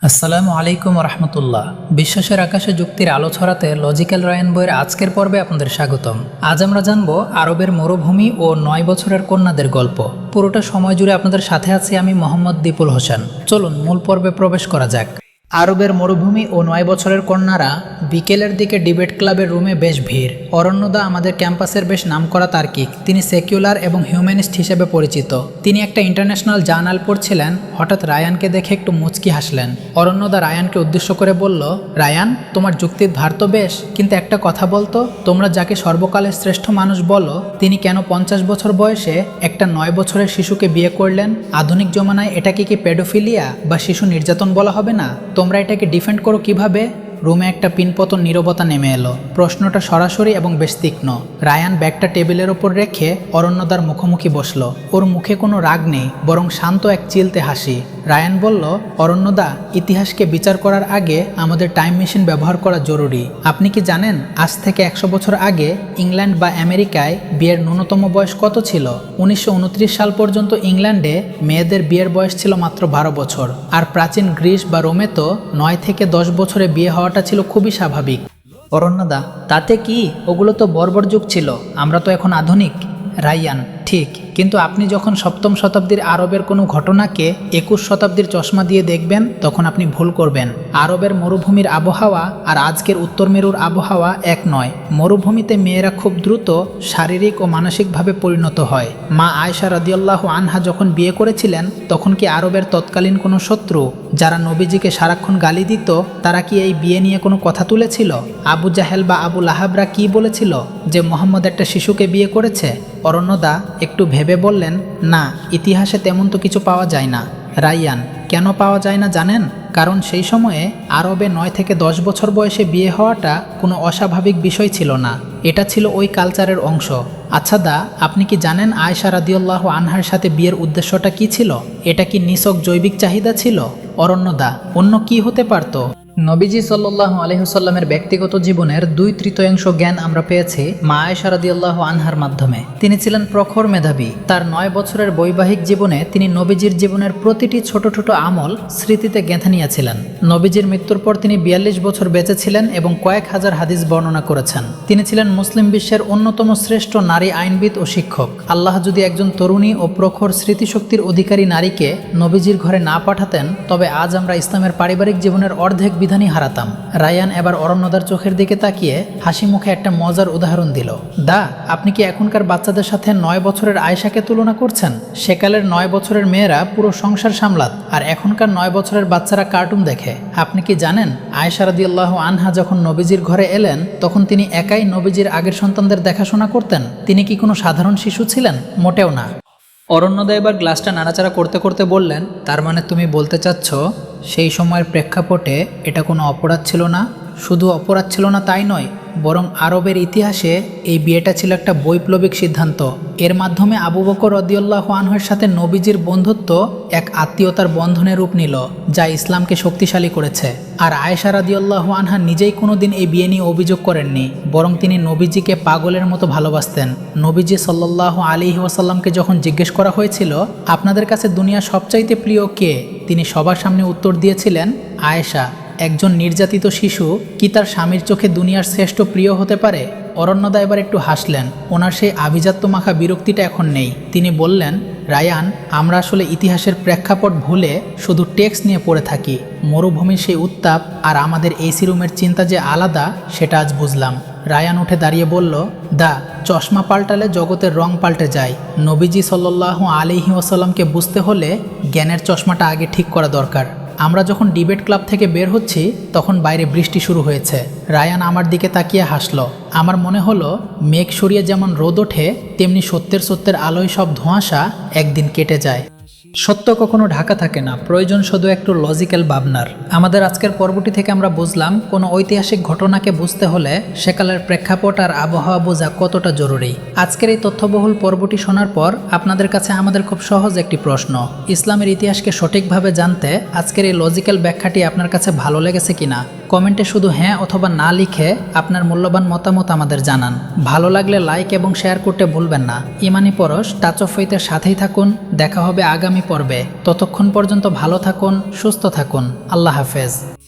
আসসালামু আলাইকুম রহমতুল্লাহ। বিশ্বাসের আকাশে যুক্তির আলো ছড়াতে লজিক্যাল রায়ান বইয়ের আজকের পর্বে আপনাদের স্বাগতম। আজ আমরা জানব আরবের মরুভূমি ও 9 বছরের কন্যাদের গল্প। পুরোটা সময় জুড়ে আপনাদের সাথে আছি আমি মোহাম্মদ দীপুল হোসেন। চলুন মূল পর্বে প্রবেশ করা যাক। আরবের মরুভূমি ও 9 বছরের কন্যারা। বিকেলের দিকে ডিবেট ক্লাবের রুমে বেশ ভিড়। অরণ্যদা আমাদের ক্যাম্পাসের বেশ নামকরা তার্কিক। তিনি সেকুলার এবং হিউম্যানিস্ট হিসেবে পরিচিত। তিনি একটা ইন্টারন্যাশনাল জার্নাল পড়ছিলেন। হঠাৎ রায়ানকে দেখে একটু মুচকি হাসলেন। অরণ্যদা রায়ানকে উদ্দেশ্য করে বলল, রায়ান, তোমার যুক্তির ধার তো বেশ, কিন্তু একটা কথা বলতো, তোমরা যাকে সর্বকালের শ্রেষ্ঠ মানুষ বলো, তিনি কেন 50 বছর বয়সে একটা 9 বছরের শিশুকে বিয়ে করলেন? আধুনিক জমানায় এটাকে কি পেডোফিলিয়া বা শিশু নির্যাতন বলা হবে না? তোমরা এটাকে ডিফেন্ড করো কিভাবে? রুমে একটা পিনপতন নীরবতা নেমে এলো। প্রশ্নটা সরাসরি এবং বেশ তীক্ষ্ণ। রায়ান ব্যাগটা টেবিলের ওপর রেখে অরণ্যদার মুখোমুখি বসলো। ওর মুখে কোনো রাগ নেই, বরং শান্ত এক চিলতে হাসি। রায়ান বলল, অরণ্যদা, ইতিহাসকে বিচার করার আগে আমাদের টাইম মেশিন ব্যবহার করা জরুরি। আপনি কি জানেন আজ থেকে 100 বছর আগে ইংল্যান্ড বা আমেরিকায় বিয়ের ন্যূনতম বয়স কত ছিল? 1929 সাল পর্যন্ত ইংল্যান্ডে মেয়েদের বিয়ের বয়স ছিল মাত্র 12 বছর। আর প্রাচীন গ্রিস বা রোমে তো 9 থেকে 10 বছরে বিয়ে হওয়াটা ছিল খুবই স্বাভাবিক। অরণ্যদা, তাতে কি? ওগুলো তো বর্বর যুগ ছিল, আমরা তো এখন আধুনিক। রায়ান, ঠিক, কিন্তু আপনি যখন 7ম শতাব্দীর আরবের কোনো ঘটনাকে 21 শতাব্দীর চশমা দিয়ে দেখবেন, তখন আপনি ভুল করবেন। আরবের মরুভূমির আবহাওয়া আর আজকের উত্তর মেরুর আবহাওয়া এক নয়। মরুভূমিতে মেয়েরা খুব দ্রুত শারীরিক ও মানসিকভাবে পরিণত হয়। মা আয়েশা রাদিয়াল্লাহু আনহা যখন বিয়ে করেছিলেন, তখন কি আরবের তৎকালীন কোনো শত্রু যারা নবীজিকে সারাক্ষণ গালি দিত, তারা কি এই বিয়ে নিয়ে কোনো কথা তুলেছিল? আবু জাহেল বা আবু লাহাবরা কি বলেছিল যে মোহাম্মদ একটা শিশুকে বিয়ে করেছে? অরণ্যদা একটু ভেবে বললেন, না, ইতিহাসে তেমন তো কিছু পাওয়া যায় না। রায়ান, কেন পাওয়া যায় না জানেন? কারণ সেই সময়ে আরবে 9 থেকে 10 বছর বয়সে বিয়ে হওয়াটা কোনো অস্বাভাবিক বিষয় ছিল না। এটা ছিল ওই কালচারের অংশ। আচ্ছা দা, আপনি কি জানেন আয়েশা রাদিয়াল্লাহু আনহার সাথে বিয়ের উদ্দেশ্যটা কি ছিল? এটা কি নিছক জৈবিক চাহিদা ছিল? অরণ্যদা, অন্য কি হতে পারত? নবীজি সাল্লাল্লাহু আলাইহি ওয়াসাল্লামের ব্যক্তিগত জীবনের 2/3 জ্ঞান আমরা পেয়েছি মা আয়েশা রাদিয়াল্লাহু আনহার মাধ্যমে। তিনি ছিলেন প্রখর মেধাবী। তার 9 বছরের বৈবাহিক জীবনে তিনি নবীজির জীবনের প্রতিটি ছোট ছোট আমল স্মৃতিতে গেঁথে নিয়েছিলেন। নবীজির মৃত্যুর পর তিনি 42 বছর বেঁচে ছিলেন এবং কয়েক হাজার হাদিস বর্ণনা করেছেন। তিনি ছিলেন মুসলিম বিশ্বের অন্যতম শ্রেষ্ঠ নারী আইনবিদ ও শিক্ষক। আল্লাহ যদি একজন তরুণী ও প্রখর স্মৃতিশক্তির অধিকারী নারীকে নবীজির ঘরে না পাঠাতেন, তবে আজ আমরা ইসলামের পারিবারিক জীবনের অর্ধেক বিধানই হারাতাম। রায়ান এবার অরণ্যদার চোখের দিকে তাকিয়ে হাসি মুখে একটা মজার উদাহরণ দিল। দা, আপনি কি এখনকার বাচ্চাদের সাথে 9 বছরের আয়েশাকে তুলনা করছেন? সেকালের 9 বছরের মেয়েরা পুরো সংসার সামলাত, আর এখনকার 9 বছরের বাচ্চারা কার্টুন দেখে। আপনি কি জানেন আয়েশা রাদিয়াল্লাহু আনহা যখন নবীজির ঘরে এলেন, তখন তিনি একাই নবীজির আগের সন্তানদের দেখাশোনা করতেন? তিনি কি কোনো সাধারণ শিশু ছিলেন? মোটেও না। অরণ্যদা এবার গ্লাসটা নাড়াচাড়া করতে করতে বললেন, তার মানে তুমি বলতে চাচ্ছ সেই সময়ের প্রেক্ষাপটে এটা কোনো অপরাধ ছিল না? শুধু অপরাধ ছিল না তাই নয়, বরং আরবের ইতিহাসে এই বিয়েটা ছিল একটা বৈপ্লবিক সিদ্ধান্ত। এর মাধ্যমে আবু বকর রাদিয়াল্লাহু আনহুর সাথে নবীজির বন্ধুত্ব এক আত্মীয়তার বন্ধনে রূপ নিল, যা ইসলামকে শক্তিশালী করেছে। আর আয়েশা রাদিয়াল্লাহু আনহা নিজেই কোনোদিন এই বিয়ে নিয়ে অভিযোগ করেননি, বরং তিনি নবীজিকে পাগলের মতো ভালোবাসতেন। নবীজি সাল্লাল্লাহু আলাইহি ওয়াসাল্লামকে যখন জিজ্ঞেস করা হয়েছিল, আপনাদের কাছে দুনিয়া সবচাইতে প্রিয় কে, তিনি সবার সামনে উত্তর দিয়েছিলেন, আয়েশা। একজন নির্যাতিত শিশু কি তার স্বামীর চোখে দুনিয়ার শ্রেষ্ঠ প্রিয় হতে পারে? অরণ্যদা এবার একটু হাসলেন। ওনার সেই আভিজাত্য মাখা বিরক্তিটা এখন নেই। তিনি বললেন, রায়ান, আমরা আসলে ইতিহাসের প্রেক্ষাপট ভুলে শুধু টেক্সট নিয়ে পড়ে থাকি। মরুভূমির সেই উত্তাপ আর আমাদের এসি রুমের চিন্তা যে আলাদা, সেটা আজ বুঝলাম। রায়ান উঠে দাঁড়িয়ে বলল, দা, চশমা পাল্টালে জগতের রং পাল্টে যায়। নবীজি সাল্লাল্লাহু আলাইহি ওয়াসাল্লামকে বুঝতে হলে জ্ঞানের চশমাটা আগে ঠিক করা দরকার। আমরা যখন ডিবেট ক্লাব থেকে বের হচ্ছি, তখন বাইরে বৃষ্টি শুরু হয়েছে। রায়ান আমার দিকে তাকিয়ে হাসলো। আমার মনে হলো মেঘ সরিয়ে যেমন রোদ ওঠে, তেমনি সত্যের আলোয় সব ধোঁয়াশা একদিন কেটে যায়। সত্য কখনো ঢাকা থাকে না, প্রয়োজন শুধু একটু লজিক্যাল ভাবনার। আমাদের আজকের পর্বটি থেকে আমরা বুঝলাম কোনো ঐতিহাসিক ঘটনাকে বুঝতে হলে সেকালের প্রেক্ষাপট আর আবহাওয়া বোঝা কতটা জরুরি। আজকের এই তথ্যবহুল পর্বটি শোনার পর আপনাদের কাছে আমাদের খুব সহজ একটি প্রশ্ন, ইসলামের ইতিহাসকে সঠিকভাবে জানতে আজকের এই লজিক্যাল ব্যাখ্যাটি আপনার কাছে ভালো লেগেছে কিনা? কমেন্টে শুধু হ্যাঁ অথবা না লিখে আপনার মূল্যবান মতামত আমাদের জানান। ভালো লাগলে লাইক এবং শেয়ার করতে ভুলবেন না। ইমানি পরশ টাচ অফ ফেইথের সাথেই থাকুন। দেখা হবে আগামী পর্বে। ততক্ষণ পর্যন্ত ভালো থাকুন, সুস্থ থাকুন। আল্লাহ হাফেজ।